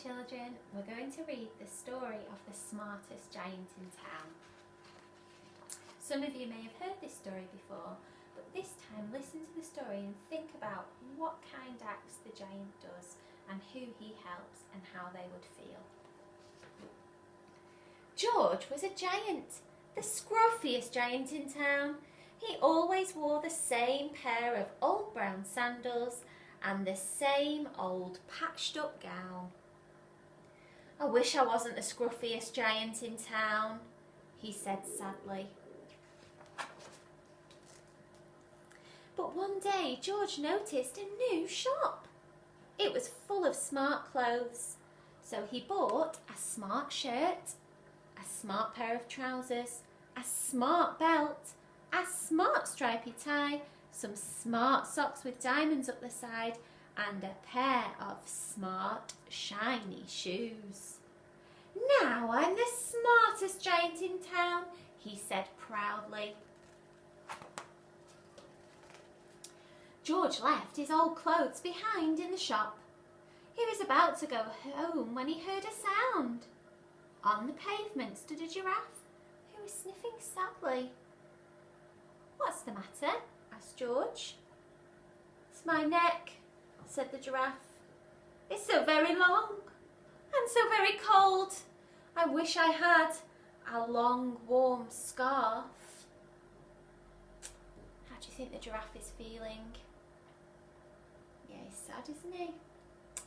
children, we're going to read the story of the smartest giant in town. Some of you may have heard this story before, but this time listen to the story and think about what kind acts the giant does and who he helps and how they would feel. George was a giant, the scruffiest giant in town. He always wore the same pair of old brown sandals and the same old patched up gown. I wish I wasn't the scruffiest giant in town, he said sadly. But one day George noticed a new shop. It was full of smart clothes, so he bought a smart shirt, a smart pair of trousers, a smart belt, a smart stripy tie, some smart socks with diamonds up the side, and a pair of smart shiny shoes. Now I'm the smartest giant in town, he said proudly. George left his old clothes behind in the shop. He was about to go home when he heard a sound. On the pavement stood a giraffe who was sniffing sadly. "What's the matter?" asked George. "It's my neck," said the giraffe. "It's so very long and so very cold. I wish I had a long warm scarf." How do you think the giraffe is feeling? Yeah, he's sad, isn't he?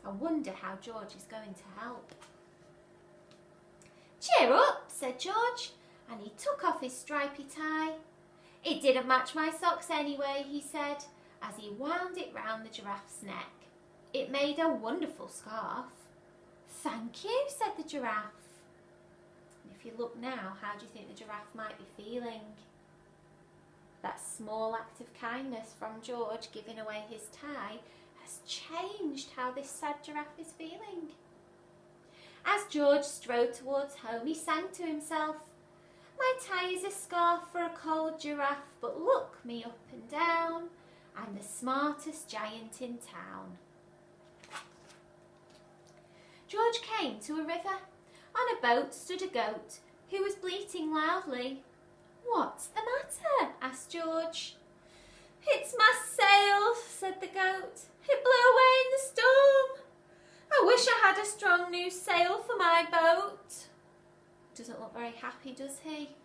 I wonder how George is going to help. "Cheer up," said George, and he took off his stripy tie. "It didn't match my socks anyway," he said, as he wound it round the giraffe's neck. "It made a wonderful scarf." "Thank you," said the giraffe. And if you look now, how do you think the giraffe might be feeling? That small act of kindness from George giving away his tie has changed how this sad giraffe is feeling. As George strode towards home, he sang to himself, "My tie is a scarf for a cold giraffe, but look me up and down. I'm the smartest giant in town." George came to a river. On a boat stood a goat who was bleating loudly. "What's the matter?" asked George. "It's my sail," said the goat. "It blew away in the storm. I wish I had a strong new sail for my boat." Doesn't look very happy, does he?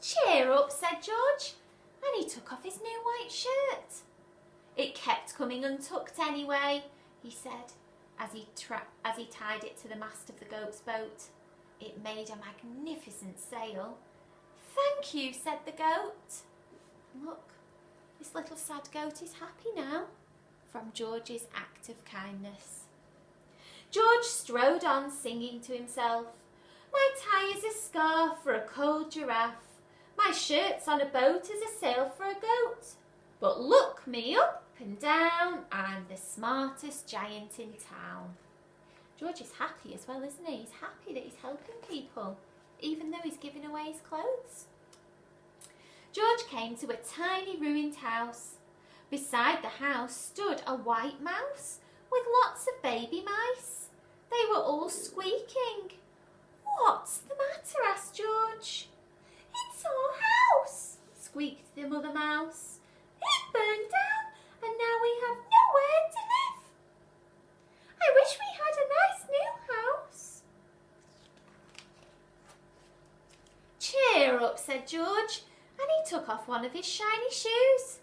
"Cheer up," said George, and he took off his new white shirt. "It kept coming untucked anyway," he said, as he tied it to the mast of the goat's boat. It made a magnificent sail. "Thank you," said the goat. Look, this little sad goat is happy now from George's act of kindness. George strode on singing to himself. "My tie is a scarf for a cold giraffe. My shirt's on a boat as a sail for a goat. But look me up and down, I'm the smartest giant in town." George is happy as well, isn't he? He's happy that he's helping people, even though he's giving away his clothes. George came to a tiny ruined house. Beside the house stood a white mouse with lots of baby mice. They were all squeaking. "What's the matter?" asked George. "It's our house," squeaked the mother mouse. "It burned down and now we have nowhere to live. I wish we had a nice new house." "Cheer up," said George, and he took off one of his shiny shoes.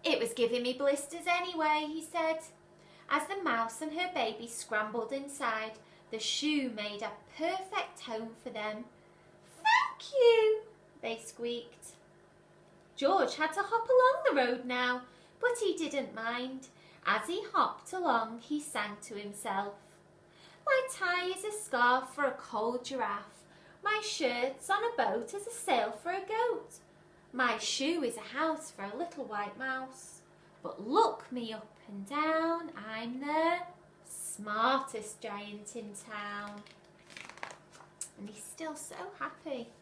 "It was giving me blisters anyway," he said. As the mouse and her baby scrambled inside, the shoe made a perfect home for them. "Thank you," they squeaked. George had to hop along the road now, but he didn't mind. As he hopped along, he sang to himself. "My tie is a scarf for a cold giraffe. My shirt's on a boat as a sail for a goat. My shoe is a house for a little white mouse. But look me up and down, I'm the smartest giant in town." And he's still so happy.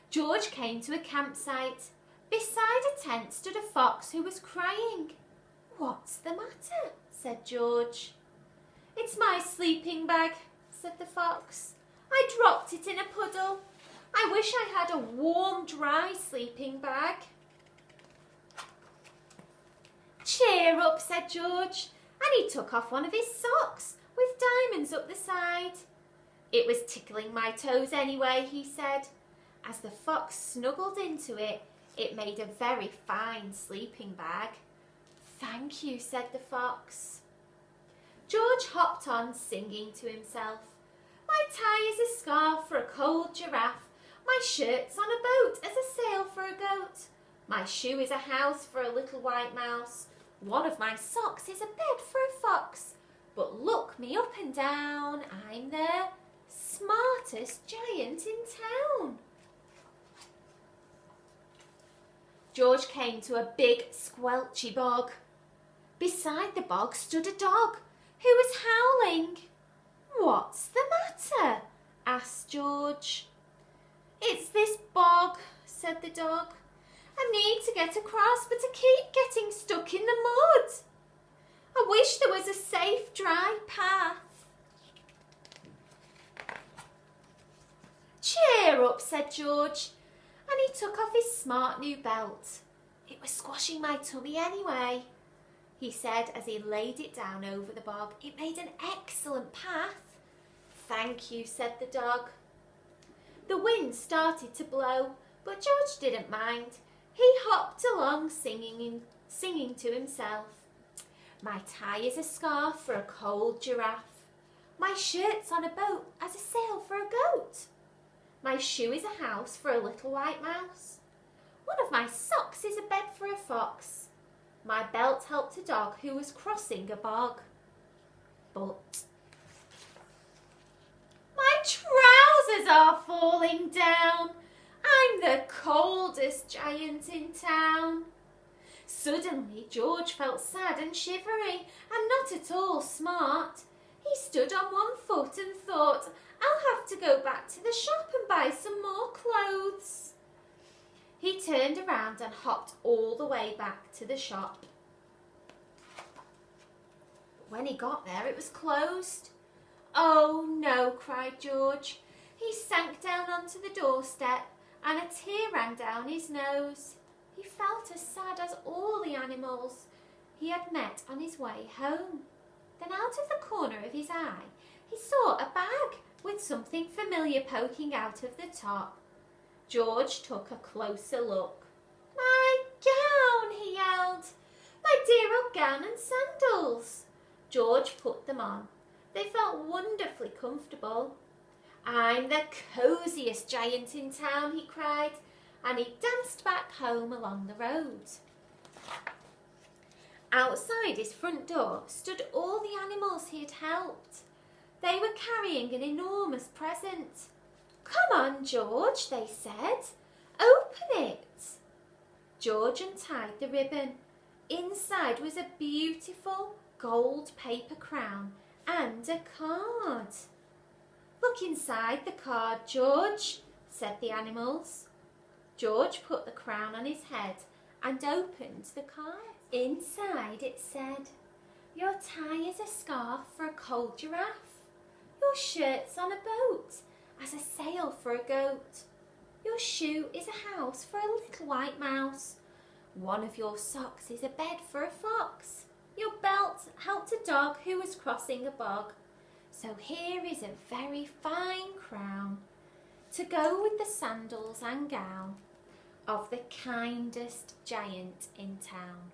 George came to a campsite. Beside a tent stood a fox who was crying. "What's the matter?" said George. "It's my sleeping bag," said the fox. "I dropped it in a puddle. I wish I had a warm, dry sleeping bag." "Cheer up," said George, and he took off one of his socks with diamonds up the side. "It was tickling my toes anyway," he said. As the fox snuggled into it, it made a very fine sleeping bag. "Thank you," said the fox. George hopped on, singing to himself. "My tie is a scarf for a cold giraffe. My shirt's on a boat as a sail for a goat. My shoe is a house for a little white mouse. One of my socks is a bed for a fox. But look me up and down, I'm the smartest giant in town." George came to a big squelchy bog. Beside the bog stood a dog who was howling. "What's the matter?" asked George. "It's this bog," said the dog. "I need to get across, but I keep getting stuck in the mud. I wish there was a safe, dry path." "Cheer up," said George, and he took off his smart new belt. "It was squashing my tummy anyway," he said as he laid it down over the bog. "It made an excellent path." "Thank you," said the dog. The wind started to blow, but George didn't mind. He hopped along singing to himself. "My tie is a scarf for a cold giraffe. My shirt's on a boat as a sail for a goat. My shoe is a house for a little white mouse. One of my socks is a bed for a fox. My belt helped a dog who was crossing a bog. But my trousers are falling down. I'm the coldest giant in town." Suddenly George felt sad and shivery and not at all smart. He stood on one foot and thought, "I'll have to go back to the shop and buy some more clothes." He turned around and hopped all the way back to the shop. But when he got there, it was closed. "Oh no," cried George. He sank down onto the doorstep and a tear ran down his nose. He felt as sad as all the animals he had met on his way home. Then out of the corner of his eye, he saw a bag with something familiar poking out of the top. George took a closer look. "My gown!" he yelled. "My dear old gown and sandals!" George put them on. They felt wonderfully comfortable. "I'm the cosiest giant in town," he cried, and he danced back home along the road. Outside his front door stood all the animals he had helped. They were carrying an enormous present. "Come on, George," they said. "Open it." George untied the ribbon. Inside was a beautiful gold paper crown and a card. "Look inside the card, George," said the animals. George put the crown on his head and opened the card. Inside it said, "Your tie is a scarf for a cold giraffe. Your shirt's on a boat as a sail for a goat. Your shoe is a house for a little white mouse. One of your socks is a bed for a fox. Your belt helped a dog who was crossing a bog. So here is a very fine crown to go with the sandals and gown of the kindest giant in town."